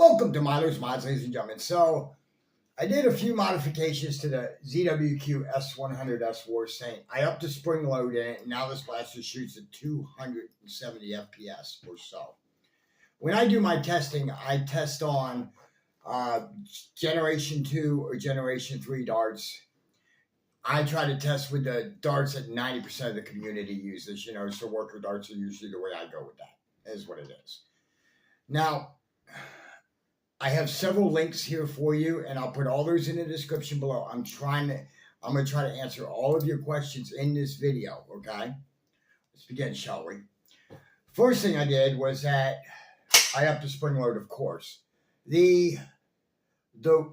Welcome to Miller's Mods, ladies and gentlemen. So, I did a few modifications to the ZWQ S100 S4 saying I upped the spring load in it, and now this blaster shoots at 270 FPS or so. When I do my testing, I test on Generation 2 or Generation 3 darts. I try to test with the darts that 90% of the community uses, so worker darts are usually the way I go with that, is what it is. Now, I have several links here for you, and I'll put all those in the description below. I'm going to try to answer all of your questions in this video, okay? Let's begin, shall we? First thing I did was that I upped the spring load, of course. The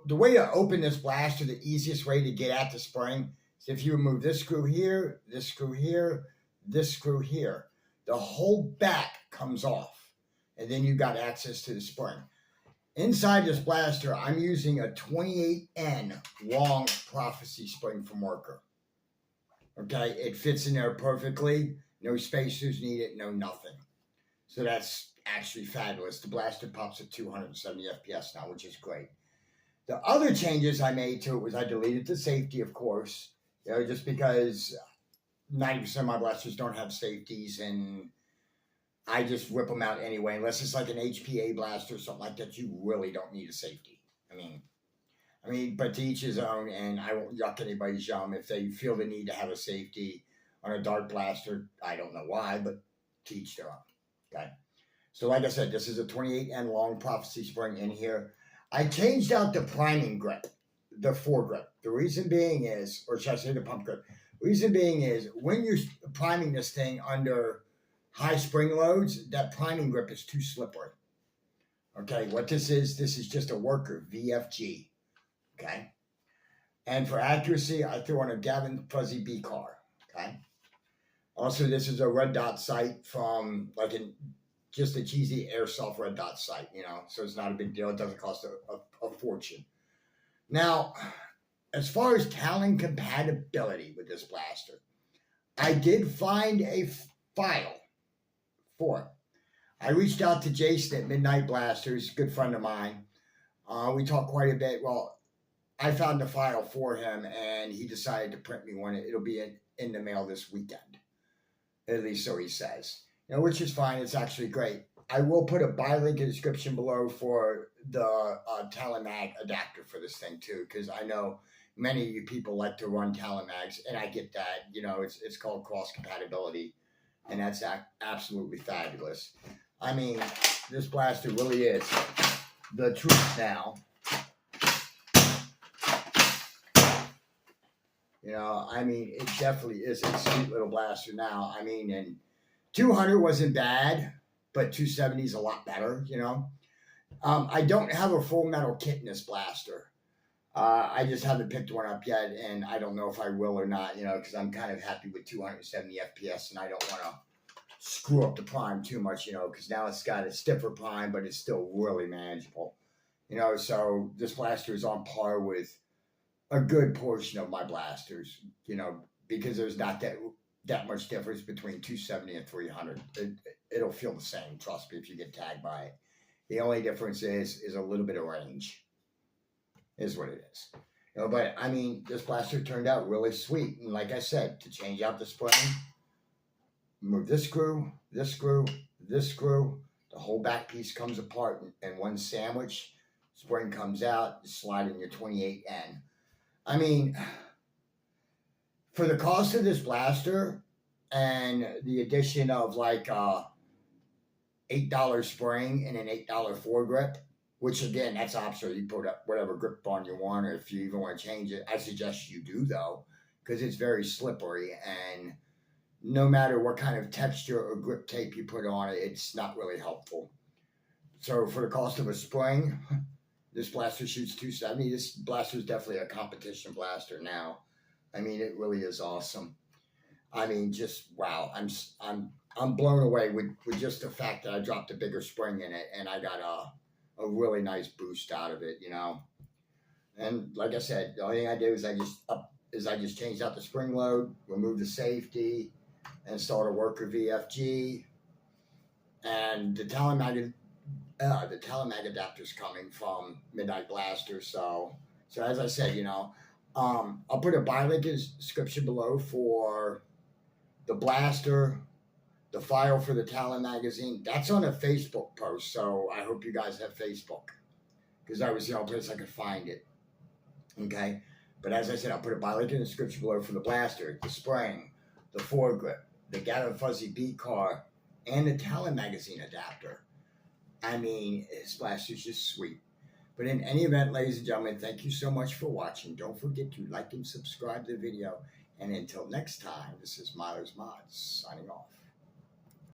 way to open this blaster, the easiest way to get at the spring, is if you remove this screw here, this screw here, this screw here. The whole back comes off, and then you got access to the spring. Inside this blaster, I'm using a 28N long prophecy spring from Worker. Okay, it fits in there perfectly. No spacers needed, no nothing. So that's actually fabulous. The blaster pops at 270 FPS now, which is great. The other changes I made to it was I deleted the safety, of course, just because 90% of my blasters don't have safeties, and I just rip them out anyway, unless it's like an HPA blaster or something like that. You really don't need a safety. I mean, but to each his own, and I won't yuck anybody's yum. If they feel the need to have a safety on a dart blaster, I don't know why, but to each their own. Okay. So like I said, this is a 28N long prophecy spring in here. I changed out the priming grip, the foregrip. The reason being is, or should I say the pump grip? Reason being is when you're priming this thing under high spring loads, that priming grip is too slippery. Okay, what this is just a Worker VFG. Okay, and for accuracy, I threw on a Gavin Fuzzy B car. Okay, also this is a red dot sight from just a cheesy airsoft red dot sight. So it's not a big deal. It doesn't cost a fortune. Now, as far as Talon compatibility with this blaster, I did find a file for it. I reached out to Jason at Midnight Blasters, a good friend of mine. We talked quite a bit. Well, I found the file for him, and he decided to print me one. It'll be in the mail this weekend, at least so he says. Which is fine. It's actually great. I will put a buy link in the description below for the Talon mag adapter for this thing too, because I know many of you people like to run Talon mags, and I get that. It's called cross compatibility. And that's absolutely fabulous. I mean, this blaster really is the truth now. It definitely is a sweet little blaster now. And 200 wasn't bad, but 270 is a lot better, I don't have a full metal kit in this blaster. I just haven't picked one up yet, and I don't know if I will or not, because I'm kind of happy with 270 FPS, and I don't want to screw up the prime too much, because now it's got a stiffer prime, but it's still really manageable. So this blaster is on par with a good portion of my blasters, because there's not that much difference between 270 and 300. It'll feel the same, trust me, if you get tagged by it. The only difference is a little bit of range. Is what it is. But this blaster turned out really sweet. And like I said, to change out the spring, move this screw, this screw, this screw. The whole back piece comes apart in one sandwich. Spring comes out, you slide in your 28N. For the cost of this blaster and the addition of $8 spring and an $8 foregrip, which again, that's optional. You put up whatever grip bond you want, or if you even want to change it. I suggest you do, though, because it's very slippery, and no matter what kind of texture or grip tape you put on it, it's not really helpful. So for the cost of a spring, this blaster shoots 270. This blaster is definitely a competition blaster now. It really is awesome. Just wow. I'm blown away with just the fact that I dropped a bigger spring in it, and I got a really nice boost out of it, And like I said, the only thing I did was I just changed out the spring load, removed the safety, installed a Worker VFG, and the Talon mag the Talon mag adapter's coming from Midnight Blaster. So as I said, I'll put a buy link in the description below for the blaster, the file for the Talon magazine. That's on a Facebook post, so I hope you guys have Facebook, because that was the only place I could find it. Okay, but as I said, I'll put a buy link in the description below for the blaster, the spring, the foregrip, the Gather Fuzzy beat car, and the Talon magazine adapter. I mean, this blaster's just sweet. But in any event, ladies and gentlemen, thank you so much for watching. Don't forget to like and subscribe to the video. And until next time, this is Miller's Mods signing off.